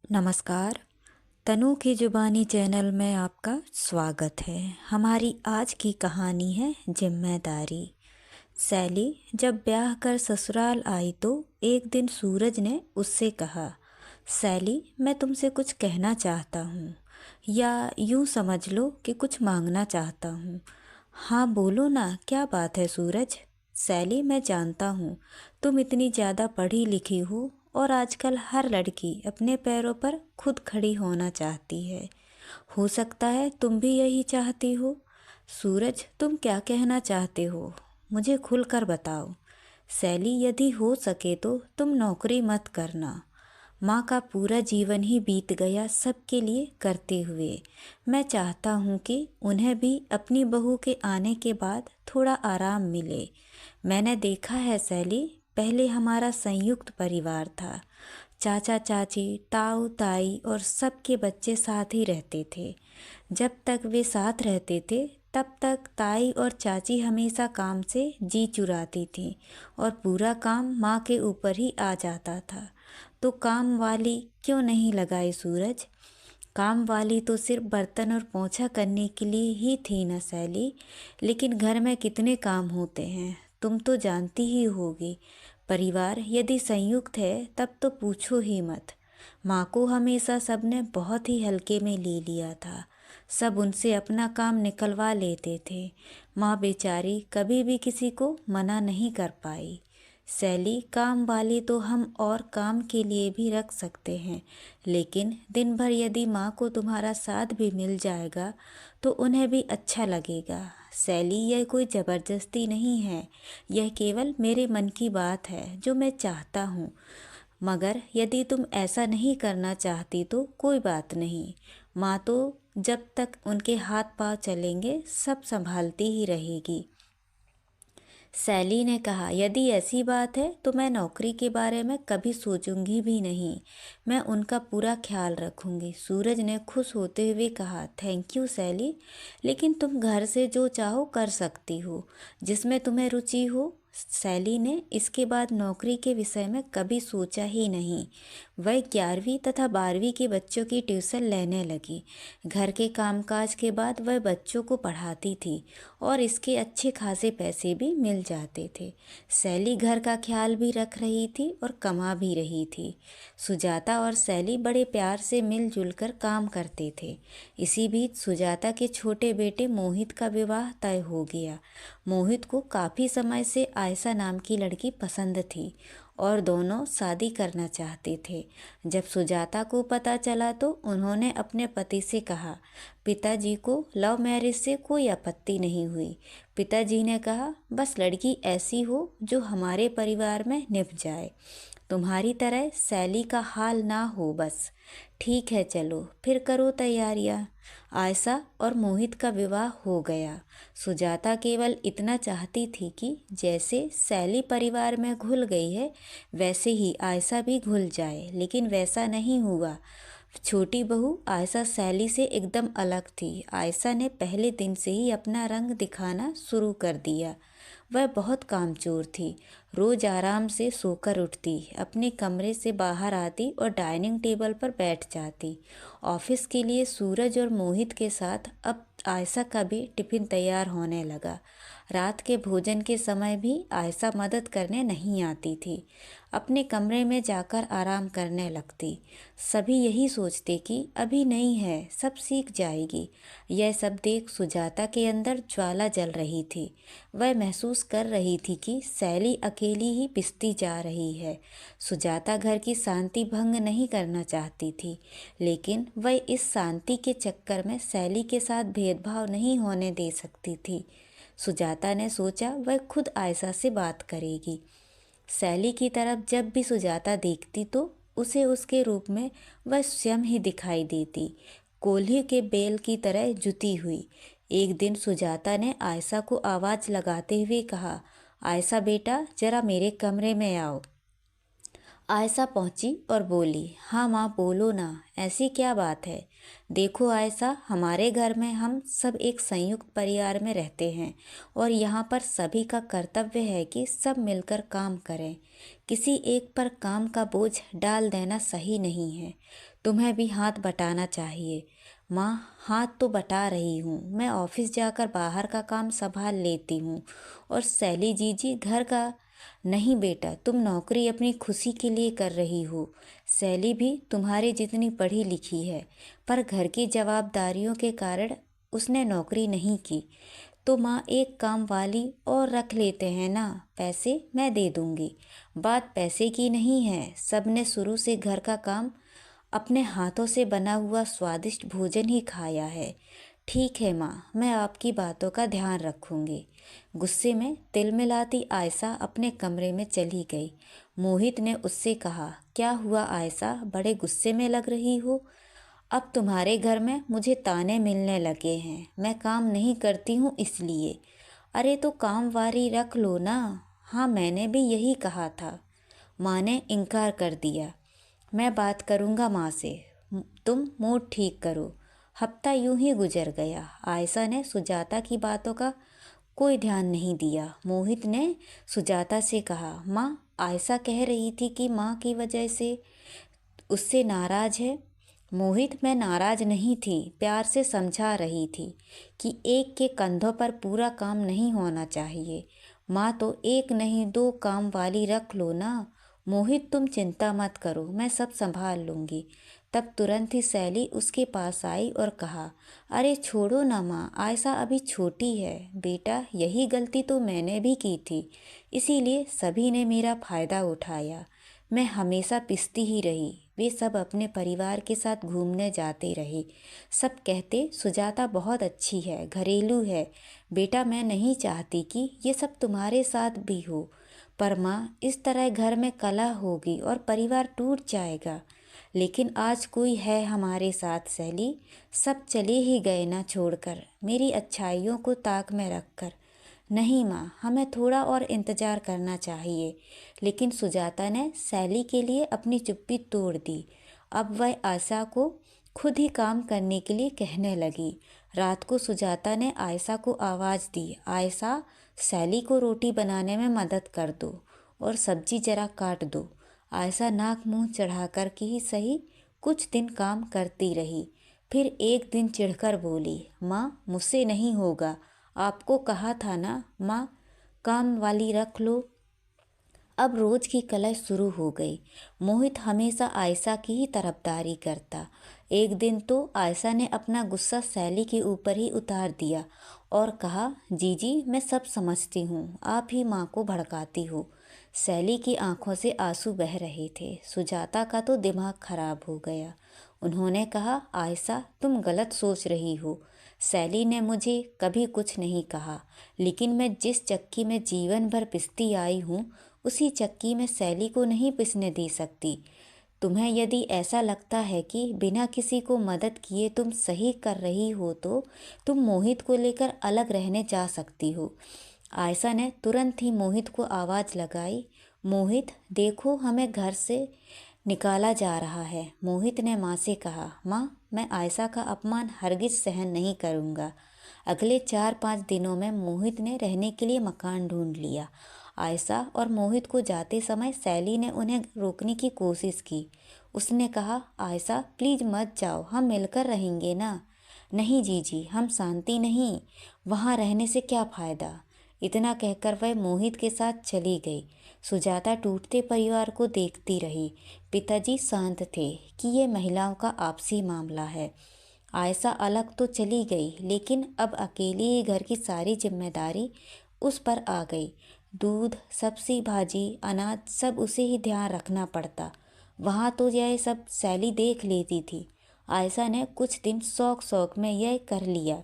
नमस्कार। तनु की जुबानी चैनल में आपका स्वागत है। हमारी आज की कहानी है जिम्मेदारी। सैली जब ब्याह कर ससुराल आई तो एक दिन सूरज ने उससे कहा, सैली मैं तुमसे कुछ कहना चाहता हूँ, या यूँ समझ लो कि कुछ मांगना चाहता हूँ। हाँ बोलो ना, क्या बात है सूरज। सैली मैं जानता हूँ तुम इतनी ज़्यादा पढ़ी लिखी हो और आजकल हर लड़की अपने पैरों पर खुद खड़ी होना चाहती है। हो सकता है तुम भी यही चाहती हो। सूरज तुम क्या कहना चाहते हो, मुझे खुलकर बताओ। सैली यदि हो सके तो तुम नौकरी मत करना। माँ का पूरा जीवन ही बीत गया सबके लिए करते हुए। मैं चाहता हूँ कि उन्हें भी अपनी बहू के आने के बाद थोड़ा आराम मिले। मैंने देखा है सैली, पहले हमारा संयुक्त परिवार था। चाचा चाची, ताऊ ताई और सबके बच्चे साथ ही रहते थे। जब तक वे साथ रहते थे तब तक ताई और चाची हमेशा काम से जी चुराती थी और पूरा काम माँ के ऊपर ही आ जाता था। तो काम वाली क्यों नहीं लगाई सूरज। काम वाली तो सिर्फ बर्तन और पोंछा करने के लिए ही थी न सैली। लेकिन घर में कितने काम होते हैं तुम तो जानती ही होगी। परिवार यदि संयुक्त है तब तो पूछो ही मत। माँ को हमेशा सबने बहुत ही हल्के में ले लिया था। सब उनसे अपना काम निकलवा लेते थे। माँ बेचारी कभी भी किसी को मना नहीं कर पाई। सैली काम वाली तो हम और काम के लिए भी रख सकते हैं, लेकिन दिन भर यदि माँ को तुम्हारा साथ भी मिल जाएगा तो उन्हें भी अच्छा लगेगा। सैली यह कोई ज़बरदस्ती नहीं है, यह केवल मेरे मन की बात है जो मैं चाहता हूँ। मगर यदि तुम ऐसा नहीं करना चाहती तो कोई बात नहीं। माँ तो जब तक उनके हाथ पाँव चलेंगे सब संभालती ही रहेगी। सैली ने कहा, यदि ऐसी बात है तो मैं नौकरी के बारे में कभी सोचूंगी भी नहीं। मैं उनका पूरा ख्याल रखूंगी। सूरज ने खुश होते हुए कहा, थैंक यू सैली, लेकिन तुम घर से जो चाहो कर सकती हो, जिसमें तुम्हें रुचि हो। सैली ने इसके बाद नौकरी के विषय में कभी सोचा ही नहीं। वह 11वीं तथा 12वीं के बच्चों की ट्यूशन लेने लगी। घर के कामकाज के बाद वह बच्चों को पढ़ाती थी और इसके अच्छे खासे पैसे भी मिल जाते थे। सैली घर का ख्याल भी रख रही थी और कमा भी रही थी। सुजाता और सैली बड़े प्यार से मिलजुल कर काम करते थे। इसी बीच सुजाता के छोटे बेटे मोहित का विवाह तय हो गया। मोहित को काफ़ी समय से आयशा नाम की लड़की पसंद थी और दोनों शादी करना चाहते थे। जब सुजाता को पता चला तो उन्होंने अपने पति से कहा। पिताजी को लव मैरिज से कोई आपत्ति नहीं हुई। पिताजी ने कहा, बस लड़की ऐसी हो जो हमारे परिवार में निभ जाए, तुम्हारी तरह सैली का हाल ना हो बस। ठीक है चलो फिर करो तैयारियां। आयशा और मोहित का विवाह हो गया। सुजाता केवल इतना चाहती थी कि जैसे सैली परिवार में घुल गई है वैसे ही आयशा भी घुल जाए, लेकिन वैसा नहीं हुआ। छोटी बहू आयशा सैली से एकदम अलग थी। आयशा ने पहले दिन से ही अपना रंग दिखाना शुरू कर दिया। वह बहुत कामचोर थी। रोज आराम से सोकर उठती, अपने कमरे से बाहर आती और डाइनिंग टेबल पर बैठ जाती। ऑफिस के लिए सूरज और मोहित के साथ अब आयशा का भी टिफिन तैयार होने लगा। रात के भोजन के समय भी आयशा मदद करने नहीं आती थी, अपने कमरे में जाकर आराम करने लगती। सभी यही सोचते कि अभी नहीं है, सब सीख जाएगी। यह सब देख सुजाता के अंदर ज्वाला जल रही थी। वह महसूस कर रही थी कि सैली अकेली ही पिसती जा रही है। सुजाता घर की शांति भंग नहीं करना चाहती थी, लेकिन वह इस शांति के चक्कर में सैली के साथ भेदभाव नहीं होने दे सकती थी। सुजाता ने सोचा वह खुद आयशा से बात करेगी। सैली की तरफ जब भी सुजाता देखती तो उसे उसके रूप में वह स्वयं ही दिखाई देती, कोल्हे के बेल की तरह जुती हुई। एक दिन सुजाता ने आयशा को आवाज़ लगाते हुए कहा, आयशा बेटा जरा मेरे कमरे में आओ। आयशा पहुंची और बोली, हाँ माँ बोलो ना, ऐसी क्या बात है। देखो आयशा, हमारे घर में हम सब एक संयुक्त परिवार में रहते हैं और यहाँ पर सभी का कर्तव्य है कि सब मिलकर काम करें। किसी एक पर काम का बोझ डाल देना सही नहीं है। तुम्हें भी हाथ बटाना चाहिए। माँ, हाथ तो बटा रही हूँ। मैं ऑफिस जाकर बाहर का काम संभाल लेती हूँ और सैली जीजी घर का। नहीं बेटा, तुम नौकरी अपनी खुशी के लिए कर रही हो। सैली भी तुम्हारी जितनी पढ़ी लिखी है, पर घर की जवाबदारियों के कारण उसने नौकरी नहीं की। तो माँ, एक काम वाली और रख लेते हैं ना, पैसे मैं दे दूंगी। बात पैसे की नहीं है, सबने शुरू से घर का काम अपने हाथों से बना हुआ स्वादिष्ट भोजन ही खाया है। ठीक है माँ, मैं आपकी बातों का ध्यान रखूंगी। गुस्से में तिलमिलाती आयशा अपने कमरे में चली गई। मोहित ने उससे कहा, क्या हुआ आयशा, बड़े गुस्से में लग रही हो। अब तुम्हारे घर में मुझे ताने मिलने लगे हैं, मैं काम नहीं करती हूँ इसलिए। अरे तो कामवारी रख लो ना। हाँ, मैंने भी यही कहा था। माँ ने इनकार कर दिया। मैं बात करूँगा माँ से, तुम मूड ठीक करो। हफ्ता यूं ही गुजर गया। आयशा ने सुजाता की बातों का कोई ध्यान नहीं दिया। मोहित ने सुजाता से कहा, माँ, आयशा कह रही थी कि माँ की वजह से उससे नाराज है। मोहित, मैं नाराज नहीं थी, प्यार से समझा रही थी कि एक के कंधों पर पूरा काम नहीं होना चाहिए। माँ, तो एक नहीं दो काम वाली रख लो ना। मोहित, तुम चिंता मत करो, मैं सब संभाल लूँगी। तब तुरंत ही सैली उसके पास आई और कहा, अरे छोड़ो ना माँ, आयशा अभी छोटी है। बेटा, यही गलती तो मैंने भी की थी, इसीलिए सभी ने मेरा फ़ायदा उठाया। मैं हमेशा पिसती ही रही। वे सब अपने परिवार के साथ घूमने जाते रहे। सब कहते सुजाता बहुत अच्छी है, घरेलू है। बेटा, मैं नहीं चाहती कि ये सब तुम्हारे साथ भी हो, पर माँ, इस तरह घर में कलह होगी और परिवार टूट जाएगा। लेकिन आज कोई है हमारे साथ सैली, सब चले ही गए ना छोड़कर, मेरी अच्छाइयों को ताक में रखकर। नहीं माँ, हमें थोड़ा और इंतज़ार करना चाहिए। लेकिन सुजाता ने सैली के लिए अपनी चुप्पी तोड़ दी। अब वह आयशा को खुद ही काम करने के लिए कहने लगी। रात को सुजाता ने आयशा को आवाज़ दी, आयशा, सैली को रोटी बनाने में मदद कर दो और सब्जी जरा काट दो। आयशा नाक मुंह चढ़ाकर की ही सही कुछ दिन काम करती रही। फिर एक दिन चिढ़कर बोली, माँ, मुझसे नहीं होगा, आपको कहा था ना माँ, काम वाली रख लो। अब रोज की कलह शुरू हो गई। मोहित हमेशा आयशा की ही तरफदारी करता। एक दिन तो आयशा ने अपना गुस्सा सैली के ऊपर ही उतार दिया और कहा, जीजी, मैं सब समझती हूँ, आप ही माँ को भड़काती हो। सैली की आंखों से आंसू बह रहे थे। सुजाता का तो दिमाग खराब हो गया। उन्होंने कहा, आयशा, तुम गलत सोच रही हो। सैली ने मुझे कभी कुछ नहीं कहा, लेकिन मैं जिस चक्की में जीवन भर पिसती आई हूँ, उसी चक्की में सैली को नहीं पिसने दे सकती। तुम्हें यदि ऐसा लगता है कि बिना किसी को मदद किए तुम सही कर रही हो, तो तुम मोहित को लेकर अलग रहने जा सकती हो। आयशा ने तुरंत ही मोहित को आवाज़ लगाई, मोहित, देखो हमें घर से निकाला जा रहा है। मोहित ने माँ से कहा, माँ, मैं आयशा का अपमान हरगिज सहन नहीं करूँगा। अगले 4-5 दिनों में मोहित ने रहने के लिए मकान ढूंढ लिया। आयशा और मोहित को जाते समय सैली ने उन्हें रोकने की कोशिश की। उसने कहा, आयशा, प्लीज़ मत जाओ, हम मिलकर रहेंगे ना। नहीं जीजी, हम शांति नहीं, वहाँ रहने से क्या फ़ायदा। इतना कहकर वह मोहित के साथ चली गई। सुजाता टूटते परिवार को देखती रही। पिताजी शांत थे कि ये महिलाओं का आपसी मामला है। आयशा अलग तो चली गई, लेकिन अब अकेली ही घर की सारी जिम्मेदारी उस पर आ गई। दूध, सब्जी, भाजी, अनाज सब उसे ही ध्यान रखना पड़ता। वहाँ तो यह सब सैली देख लेती थी। आयशा ने कुछ दिन शौक शौक में यह कर लिया,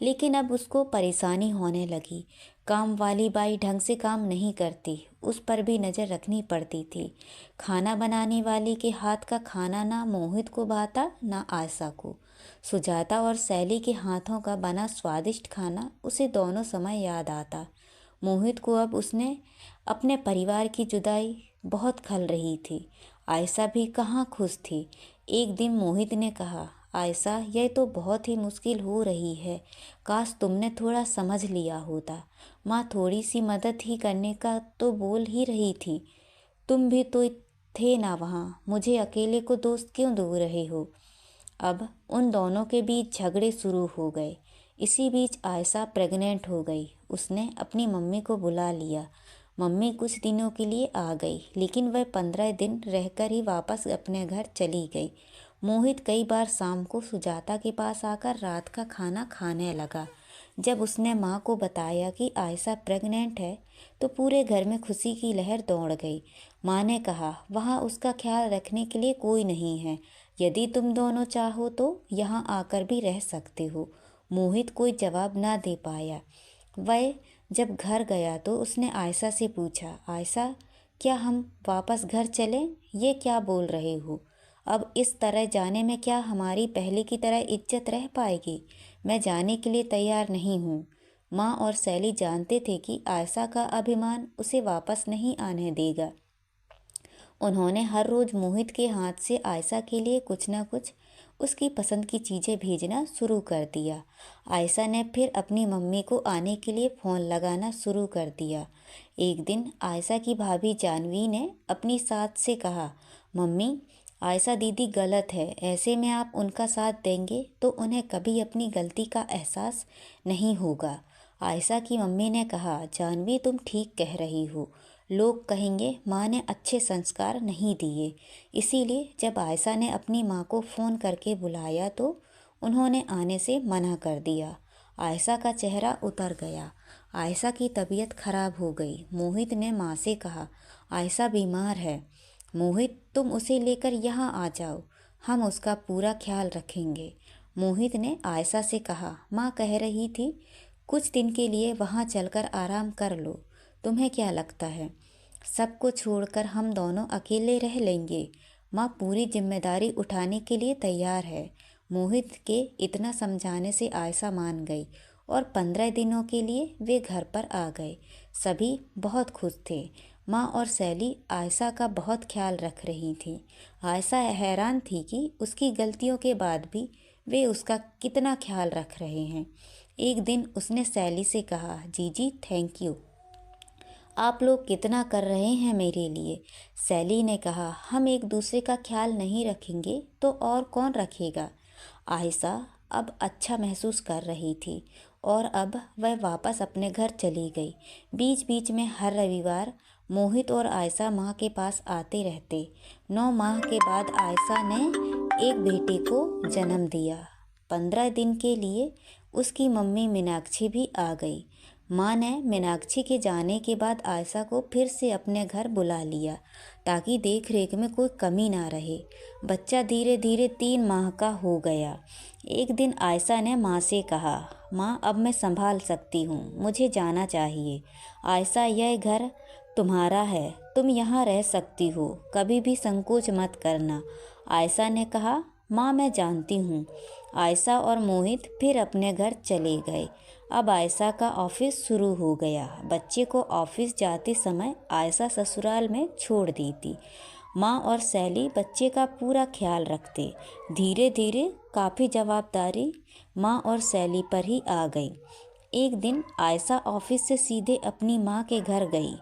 लेकिन अब उसको परेशानी होने लगी। काम वाली बाई ढंग से काम नहीं करती, उस पर भी नज़र रखनी पड़ती थी। खाना बनाने वाली के हाथ का खाना ना मोहित को भाता ना आयशा को। सुजाता और सैली के हाथों का बना स्वादिष्ट खाना उसे दोनों समय याद आता। मोहित को अब उसने अपने परिवार की जुदाई बहुत खल रही थी। आयशा भी कहाँ खुश थी। एक दिन मोहित ने कहा, आयशा, यह तो बहुत ही मुश्किल हो रही है। काश तुमने थोड़ा समझ लिया होता। माँ थोड़ी सी मदद ही करने का तो बोल ही रही थी। तुम भी तो थे ना वहाँ, मुझे अकेले को दोस्त क्यों दे रहे हो। अब उन दोनों के बीच झगड़े शुरू हो गए। इसी बीच आयशा प्रेग्नेंट हो गई। उसने अपनी मम्मी को बुला लिया। मम्मी कुछ दिनों के लिए आ गई, लेकिन वह 15 दिन रहकर ही वापस अपने घर चली गई। मोहित कई बार शाम को सुजाता के पास आकर रात का खाना खाने लगा। जब उसने माँ को बताया कि आयशा प्रेग्नेंट है, तो पूरे घर में खुशी की लहर दौड़ गई। माँ ने कहा, वहाँ उसका ख्याल रखने के लिए कोई नहीं है। यदि तुम दोनों चाहो तो यहाँ आकर भी रह सकते हो। मोहित कोई जवाब ना दे पाया। वह जब घर गया तो उसने आयशा से पूछा, आयशा, क्या हम वापस घर चलें? ये क्या बोल रहे हो? अब इस तरह जाने में क्या हमारी पहले की तरह इज्जत रह पाएगी? मैं जाने के लिए तैयार नहीं हूँ। माँ और सैली जानते थे कि आयशा का अभिमान उसे वापस नहीं आने देगा। उन्होंने हर रोज़ मोहित के हाथ से आयशा के लिए कुछ न कुछ उसकी पसंद की चीज़ें भेजना शुरू कर दिया। आयशा ने फिर अपनी मम्मी को आने के लिए फ़ोन लगाना शुरू कर दिया। एक दिन आयशा की भाभी जानवी ने अपनी सास से कहा, मम्मी, आयशा दीदी गलत है। ऐसे में आप उनका साथ देंगे तो उन्हें कभी अपनी गलती का एहसास नहीं होगा। आयशा की मम्मी ने कहा, जानवी, तुम ठीक कह रही हो। लोग कहेंगे माँ ने अच्छे संस्कार नहीं दिए। इसीलिए जब आयशा ने अपनी माँ को फ़ोन करके बुलाया तो उन्होंने आने से मना कर दिया। आयशा का चेहरा उतर गया। आयशा की तबीयत खराब हो गई। मोहित ने माँ से कहा, आयशा बीमार है। मोहित, तुम उसे लेकर यहाँ आ जाओ, हम उसका पूरा ख्याल रखेंगे। मोहित ने आयशा से कहा, माँ कह रही थी कुछ दिन के लिए वहाँ चलकर आराम कर लो। तुम्हें क्या लगता है सबको छोड़कर हम दोनों अकेले रह लेंगे? माँ पूरी जिम्मेदारी उठाने के लिए तैयार है। मोहित के इतना समझाने से आयशा मान गई और 15 दिनों के लिए वे घर पर आ गए। सभी बहुत खुश थे। माँ और सैली आयशा का बहुत ख्याल रख रही थी। आयशा हैरान थी कि उसकी गलतियों के बाद भी वे उसका कितना ख्याल रख रहे हैं। एक दिन उसने सैली से कहा, जीजी, थैंक यू, आप लोग कितना कर रहे हैं मेरे लिए। सैली ने कहा, हम एक दूसरे का ख्याल नहीं रखेंगे तो और कौन रखेगा। आयशा अब अच्छा महसूस कर रही थी और अब वह वापस अपने घर चली गई। बीच बीच में हर रविवार मोहित और आयशा माँ के पास आते रहते। 9 माह के बाद आयशा ने एक बेटे को जन्म दिया। 15 दिन के लिए उसकी मम्मी मीनाक्षी भी आ गई। माँ ने मीनाक्षी के जाने के बाद आयशा को फिर से अपने घर बुला लिया ताकि देख रेख में कोई कमी ना रहे। बच्चा धीरे धीरे 3 माह का हो गया। एक दिन आयशा ने माँ से कहा, माँ, अब मैं संभाल सकती हूँ, मुझे जाना चाहिए। आयशा, यह घर तुम्हारा है, तुम यहाँ रह सकती हो, कभी भी संकोच मत करना। आयशा ने कहा, माँ, मैं जानती हूँ। आयशा और मोहित फिर अपने घर चले गए। अब आयशा का ऑफिस शुरू हो गया। बच्चे को ऑफिस जाते समय आयशा ससुराल में छोड़ दी थी। माँ और सैली बच्चे का पूरा ख्याल रखते। धीरे धीरे काफ़ी जवाबदारी माँ और सैली पर ही आ गई। एक दिन आयशा ऑफिस से सीधे अपनी माँ के घर गई।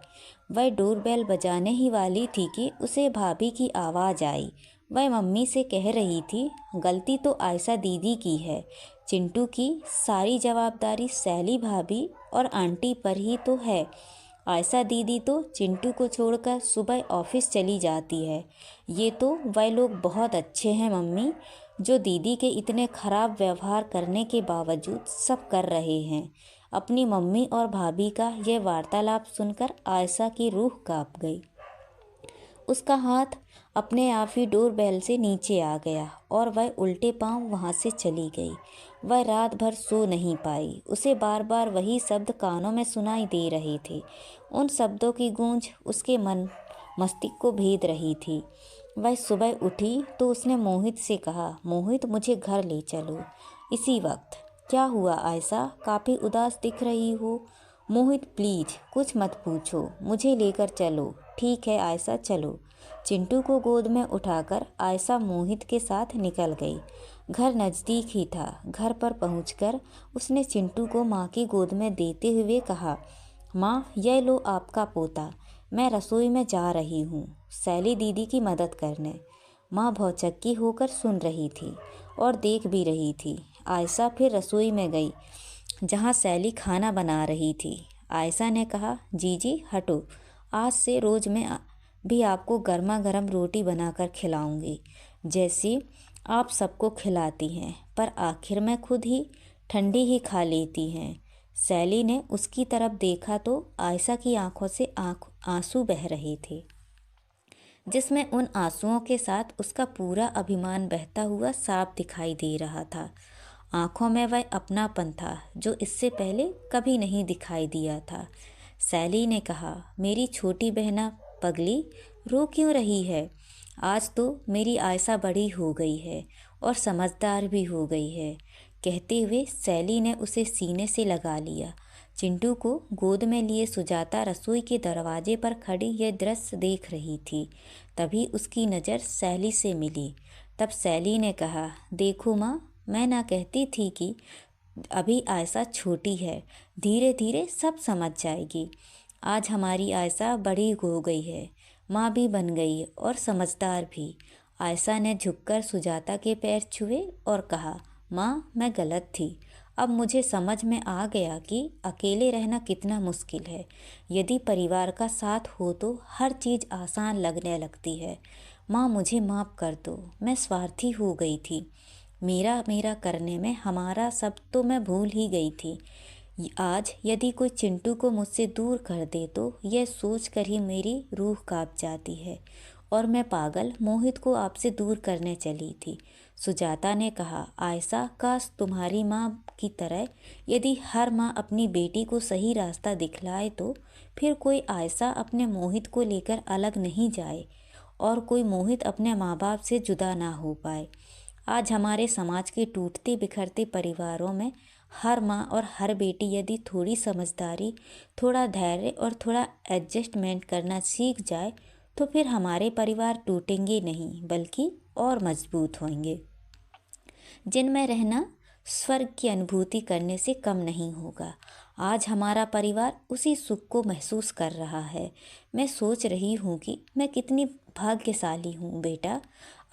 वह डोरबेल बजाने ही वाली थी कि उसे भाभी की आवाज़ आई। वह मम्मी से कह रही थी, गलती तो आयशा दीदी की है, चिंटू की सारी जवाबदारी सैली भाभी और आंटी पर ही तो है। आयशा दीदी तो चिंटू को छोड़कर सुबह ऑफिस चली जाती है। ये तो वह लोग बहुत अच्छे हैं मम्मी, जो दीदी के इतने खराब व्यवहार करने के बावजूद सब कर रहे हैं। अपनी मम्मी और भाभी का यह वार्तालाप सुनकर आयशा की रूह कांप गई। उसका हाथ अपने आप ही डोर बेल से नीचे आ गया और वह उल्टे पांव वहां से चली गई। वह रात भर सो नहीं पाई। उसे बार बार वही शब्द कानों में सुनाई दे रहे थे। उन शब्दों की गूंज उसके मन मस्तिष्क को भेद रही थी। वह सुबह उठी तो उसने मोहित से कहा, मोहित, मुझे घर ले चलो इसी वक्त। क्या हुआ आयशा, काफ़ी उदास दिख रही हो। मोहित, प्लीज कुछ मत पूछो, मुझे लेकर चलो। ठीक है आयशा चलो। चिंटू को गोद में उठाकर आयशा मोहित के साथ निकल गई। घर नज़दीक ही था। घर पर पहुंचकर उसने चिंटू को माँ की गोद में देते हुए कहा, माँ यह लो आपका पोता, मैं रसोई में जा रही हूँ सैली दीदी की मदद करने। माँ भौचक्की होकर सुन रही थी और देख भी रही थी। आयशा फिर रसोई में गई जहाँ सैली खाना बना रही थी। आयशा ने कहा, जीजी हटो, आज से रोज़ मैं भी आपको गर्मा गर्म रोटी बनाकर खिलाऊंगी जैसी आप सबको खिलाती हैं, पर आखिर में खुद ही ठंडी ही खा लेती हैं। सैली ने उसकी तरफ देखा तो आयशा की आंखों से आंसू बह रहे थे, जिसमें उन आंसुओं के साथ उसका पूरा अभिमान बहता हुआ साफ दिखाई दे रहा था। आंखों में वह अपनापन था जो इससे पहले कभी नहीं दिखाई दिया था। सैली ने कहा, मेरी छोटी बहना पगली रो क्यों रही है? आज तो मेरी आयशा बड़ी हो गई है और समझदार भी हो गई है। कहते हुए सैली ने उसे सीने से लगा लिया। चिंटू को गोद में लिए सुजाता रसोई के दरवाजे पर खड़ी यह दृश्य देख रही थी। तभी उसकी नज़र सैली से मिली। तब सैली ने कहा, देखो माँ, मैं ना कहती थी कि अभी आयशा छोटी है, धीरे धीरे सब समझ जाएगी। आज हमारी आयशा बड़ी हो गई है, माँ भी बन गई और समझदार भी। आयशा ने झुककर सुजाता के पैर छुए और कहा, माँ मैं गलत थी। अब मुझे समझ में आ गया कि अकेले रहना कितना मुश्किल है। यदि परिवार का साथ हो तो हर चीज़ आसान लगने लगती है। माँ मुझे माफ़ कर दो, मैं स्वार्थी हो गई थी। मेरा मेरा करने में हमारा सब तो मैं भूल ही गई थी। आज यदि कोई चिंटू को मुझसे दूर कर दे तो यह सोच कर ही मेरी रूह कांप जाती है। और मैं पागल मोहित को आपसे दूर करने चली थी। सुजाता ने कहा, आयशा काश तुम्हारी माँ की तरह यदि हर माँ अपनी बेटी को सही रास्ता दिखलाए तो फिर कोई आयशा अपने मोहित को लेकर अलग नहीं जाए और कोई मोहित अपने माँ बाप से जुदा ना हो पाए। आज हमारे समाज के टूटते बिखरते परिवारों में हर माँ और हर बेटी यदि थोड़ी समझदारी, थोड़ा धैर्य और थोड़ा एडजस्टमेंट करना सीख जाए तो फिर हमारे परिवार टूटेंगे नहीं बल्कि और मजबूत होंगे, जिनमें रहना स्वर्ग की अनुभूति करने से कम नहीं होगा। आज हमारा परिवार उसी सुख को महसूस कर रहा है। मैं सोच रही हूँ कि मैं कितनी भाग्यशाली हूँ बेटा।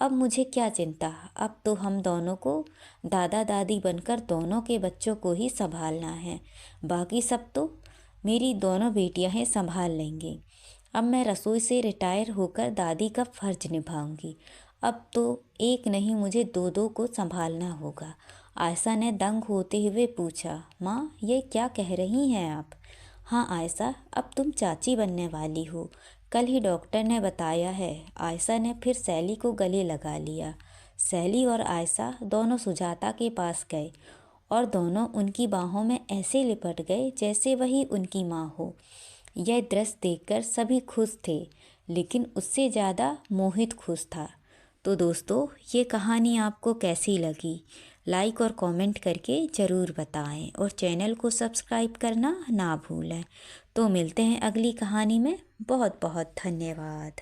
अब मुझे क्या चिंता, अब तो हम दोनों को दादा दादी बनकर दोनों के बच्चों को ही संभालना है। बाकी सब तो मेरी दोनों बेटियां हैं, संभाल लेंगे। अब मैं रसोई से रिटायर होकर दादी का फर्ज निभाऊंगी। अब तो एक नहीं मुझे दो दो को संभालना होगा। आयशा ने दंग होते हुए पूछा, माँ ये क्या कह रही हैं आप? हाँ आयशा, अब तुम चाची बनने वाली हो, कल ही डॉक्टर ने बताया है। आयशा ने फिर सैली को गले लगा लिया। सैली और आयशा दोनों सुजाता के पास गए और दोनों उनकी बाहों में ऐसे लिपट गए जैसे वही उनकी माँ हो। यह दृश्य देखकर सभी खुश थे, लेकिन उससे ज़्यादा मोहित खुश था। तो दोस्तों, ये कहानी आपको कैसी लगी? लाइक और कमेंट करके ज़रूर बताएं और चैनल को सब्सक्राइब करना ना भूलें। तो मिलते हैं अगली कहानी में। बहुत बहुत धन्यवाद।